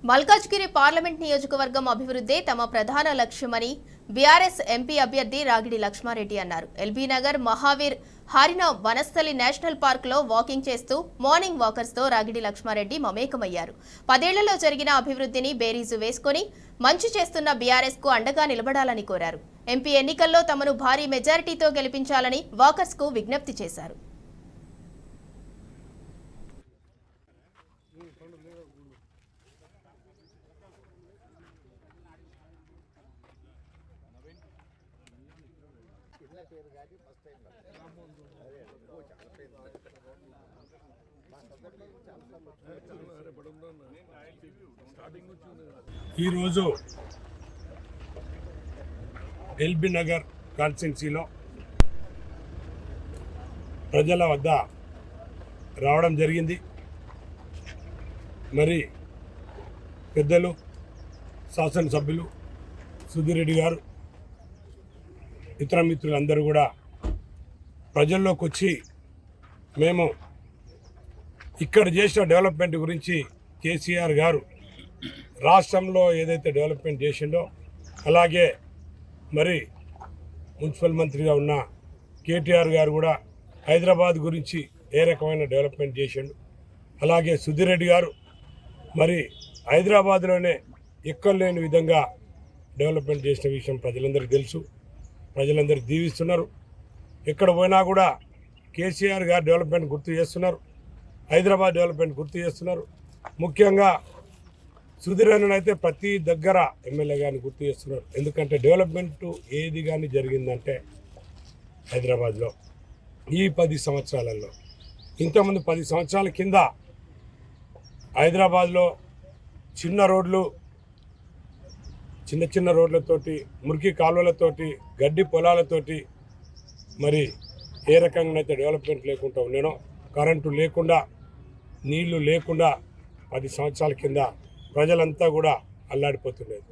Malkajgiri parliament నియోజకవర్గం అభివృద్ధి తమ ప్రధాన లక్ష్యమని బీఆర్ఎస్ ఎంపీ అభ్యర్థి రాగిడి లక్ష్మారెడ్డి అన్నారు. LB Nagar Mahavir Harina Vanasthali national park లో వాకింగ్ చేస్తూ మార్నింగ్ వాకర్స్ తో రాగిడి లక్ష్మారెడ్డి మమేకమయ్యారు. 10 ఏళ్లలో జరిగిన అభివృద్ధిని బేరీజు వేసుకొని మంచి చేస్తున్న బీఆర్ఎస్ కు అండగా నిలబడాలని కోరారు. ఎంపీ ఎన్నికల్లో తమను భారీ మెజారిటీతో గెలిపించాలని వాకర్స్ కు విజ్ఞప్తి చేశారు. ఈరోజు ఎల్బీ నగర్ కాన్స్టిట్యున్సీలో ప్రజల వద్ద రావడం జరిగింది. మరి పెద్దలు శాసనసభ్యులు సుధీర్ రెడ్డి గారు ఇతర మిత్రులందరూ కూడా ప్రజల్లోకి వచ్చి మేము ఇక్కడ చేసిన డెవలప్మెంట్ గురించి కేసీఆర్ గారు రాష్ట్రంలో ఏదైతే డెవలప్మెంట్ చేసిండో అలాగే మరి మున్సిపల్ మంత్రిగా ఉన్న కేటీఆర్ గారు కూడా హైదరాబాద్ గురించి ఏ రకమైన డెవలప్మెంట్ చేసిండు. అలాగే సుధీర్ రెడ్డి గారు మరి హైదరాబాద్లోనే ఎక్కలేని విధంగా డెవలప్మెంట్ చేసిన విషయం ప్రజలందరికీ తెలుసు. ప్రజలందరూ దీవిస్తున్నారు. ఎక్కడ పోయినా కూడా కేసీఆర్ గారు డెవలప్మెంట్ గుర్తు చేస్తున్నారు. హైదరాబాద్ డెవలప్మెంట్ గుర్తు చేస్తున్నారు. ముఖ్యంగా సుధీర్ అయితే ప్రతి దగ్గర ఎమ్మెల్యే గారిని గుర్తు చేస్తున్నారు. ఎందుకంటే డెవలప్మెంట్ ఏది కానీ జరిగిందంటే హైదరాబాద్లో ఈ 10 సంవత్సరాలలో, ఇంతకుముందు 10 సంవత్సరాల కింద హైదరాబాద్లో చిన్న రోడ్లు, చిన్న రోడ్లతోటి, మురికి కాలువలతోటి, గడ్డి పొలాలతోటి మరి ఏ రకంగానైతే డెవలప్మెంట్ లేకుండా ఉండేనో, కరెంటు లేకుండా, నీళ్లు లేకుండా 10 సంవత్సరాల కింద ప్రజలంతా కూడా అల్లాడిపోతుండేది.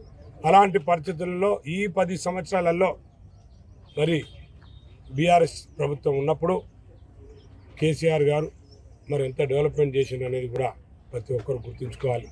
అలాంటి పరిస్థితుల్లో ఈ 10 సంవత్సరాలలో మరి బీఆర్ఎస్ ప్రభుత్వం ఉన్నప్పుడు కేసీఆర్ గారు మరి ఎంత డెవలప్మెంట్ చేసింది అనేది కూడా ప్రతి ఒక్కరు గుర్తుంచుకోవాలి.